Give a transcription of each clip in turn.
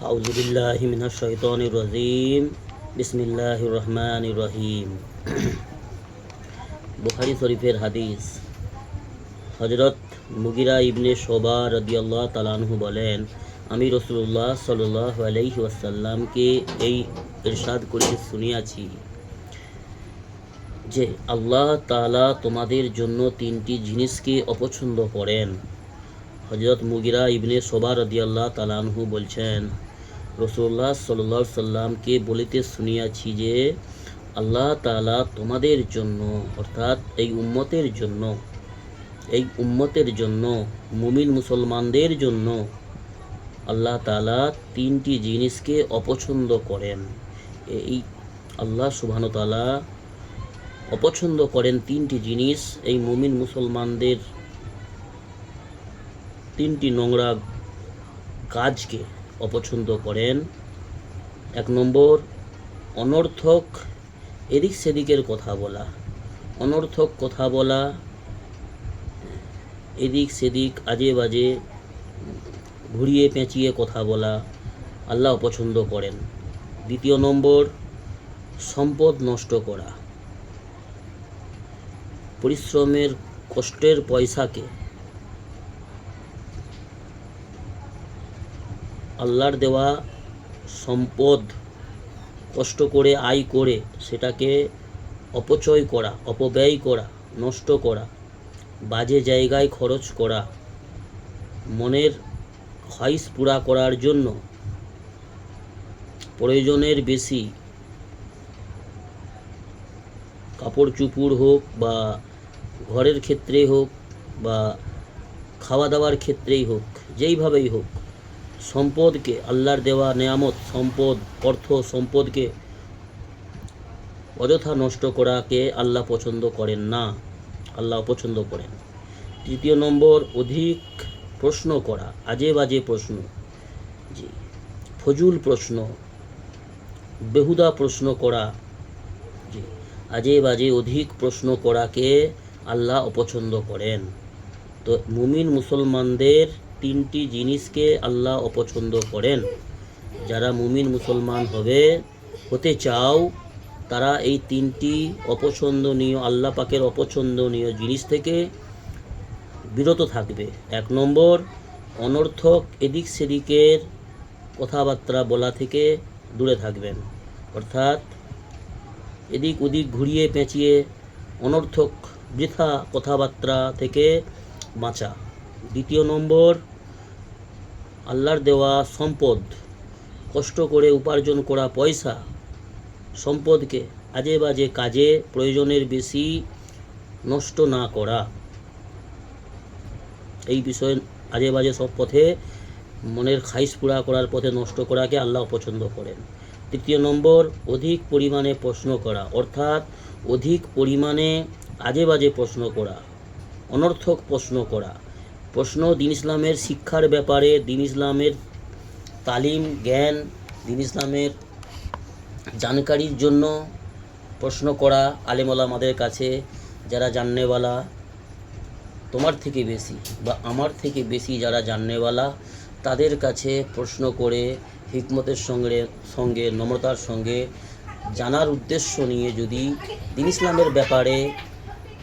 আউযুবিল্লাহি মিনাশ শাইতানির রাজিম। বিসমিল্লাহির রহমানির রহিম। বুখারী শরীফের হাদিস। হযরত মুগিরা ইবনে শুবা রাদিয়াল্লাহু তাআলা আনহু বলেন, আমি রাসূলুল্লাহ সাল্লাল্লাহু আলাইহি ওয়াসাল্লামকে এই ইরশাদ করিতে শুনিয়াছি যে আল্লাহ তাআলা তোমাদের জন্য তিনটি জিনিসকে অপছন্দ করেন। হযরত মুগিরা ইবনে শুবা রাদিয়াল্লাহু তাআলা আনহু বলছেন, রাসূলুল্লাহ সাল্লাল্লাহু আলাইহি সাল্লামকে বলিতে শুনিয়াছি যে আল্লাহ তাআলা তোমাদের জন্য, অর্থাৎ এই উম্মতের জন্য মুমিন মুসলমানদের জন্য আল্লাহ তাআলা তিনটি জিনিসকে অপছন্দ করেন। এই আল্লাহ সুবহানাহু ওয়া তাআলা অপছন্দ করেন তিনটি জিনিস। এই মুমিন মুসলমানদের তিনটি নোংরা কাজকে অপছন্দ করেন। 1 নম্বর, অনর্থক এদিক সেদিকের কথা বলা। অনর্থক কথা বলা, এদিক সেদিক আজে বাজে ঘুরিয়ে পেঁচিয়ে কথা বলা আল্লাহ অপছন্দ করেন। 2 নম্বর, সম্পদ নষ্ট করা। পরিশ্রমের কষ্টের পয়সাকে, আল্লাহর দেওয়া সম্পদ কষ্ট করে আয় করে সেটাকে অপচয় করা, অপব্যয় করা, নষ্ট করা, বাজে জায়গায় খরচ করা, মনের খয়েশ পুরা করার জন্য প্রয়োজনের বেশি কাপড় চুপড় হোক বা ঘরের ক্ষেত্রে হোক বা খাওয়া দাওয়ার ক্ষেত্রেই হোক, যেইভাবেই হোক, সম্পদকে, আল্লাহর দেওয়া নেয়ামত সম্পদ, অর্থ সম্পদকে অযথা নষ্ট করাকে আল্লাহ পছন্দ করেন না, আল্লাহ অপছন্দ করেন। 3 নম্বর, অধিক প্রশ্ন করা, আজে বাজে প্রশ্ন, ফজুল প্রশ্ন, বেহুদা প্রশ্ন করা, আজে বাজে অধিক প্রশ্ন করাকে আল্লাহ অপছন্দ করেন। তো মুমিন মুসলমানদের তিনটি জিনিসকে আল্লাহ অপছন্দ করেন। যারা মুমিন মুসলমান হতে চাও তারা এই তিনটি অপছন্দনীয়, আল্লাহ পাকের অপছন্দনীয় জিনিস থেকে বিরত থাকবে। 1 নম্বর, অনর্থক এদিক সেদিকের কথাবার্তা বলা থেকে দূরে থাকবেন, অর্থাৎ এদিক ওদিক ঘুরিয়ে পেঁচিয়ে অনর্থক বৃথা কথাবার্তা থেকে বাঁচা। 2 নম্বর, আল্লাহর দেওয়া সম্পদ, কষ্ট করে উপার্জন করা পয়সা, সম্পদকে আজে বাজে কাজে প্রয়োজনের বেশি নষ্ট না করা। এই বিষয়ে আজে বাজে সব পথে মনের খাইশ পুরা করার পথে নষ্ট করাকে আল্লাহ পছন্দ করেন। 3 নম্বর, অধিক পরিমাণে প্রশ্ন করা, অর্থাৎ অধিক পরিমাণে আজে বাজে প্রশ্ন করা, অনর্থক প্রশ্ন করা। প্রশ্ন দিন ইসলামের শিক্ষার ব্যাপারে, দিন ইসলামের তালিম জ্ঞান, দিন ইসলামের জানকারির জন্য প্রশ্ন করা। আলেম ওলামাদের কাছে, যারা জাননেওয়ালা, তোমার থেকে বেশি বা আমার থেকে বেশি যারা জাননেওয়ালা, তাদের কাছে প্রশ্ন করে হিকমতের সঙ্গে নম্রতার সঙ্গে জানার উদ্দেশ্য নিয়ে যদি দিন ইসলামের ব্যাপারে,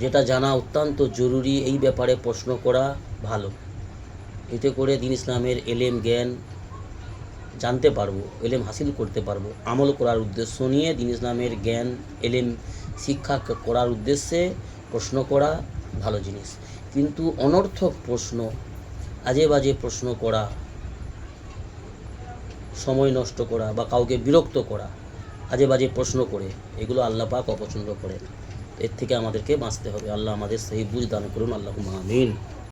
যেটা জানা অত্যন্ত জরুরি, এই ব্যাপারে প্রশ্ন করা ভালো। এতে করে দিন ইসলামের এলেম জ্ঞান জানতে পারবো, এলেম হাসিল করতে পারবো। আমল করার উদ্দেশ্য নিয়ে দিন ইসলামের জ্ঞান এলেম শিক্ষা করার উদ্দেশ্যে প্রশ্ন করা ভালো জিনিস। কিন্তু অনর্থক প্রশ্ন, আজে বাজে প্রশ্ন করা, সময় নষ্ট করা বা কাউকে বিরক্ত করা আজে বাজে প্রশ্ন করে, এগুলো আল্লাহ পাক অপছন্দ করেন। এর থেকে আমাদেরকে বাঁচতে হবে। আল্লাহ আমাদের সেই বুঝ দান করুন। আল্লাহুম্মা আমিন।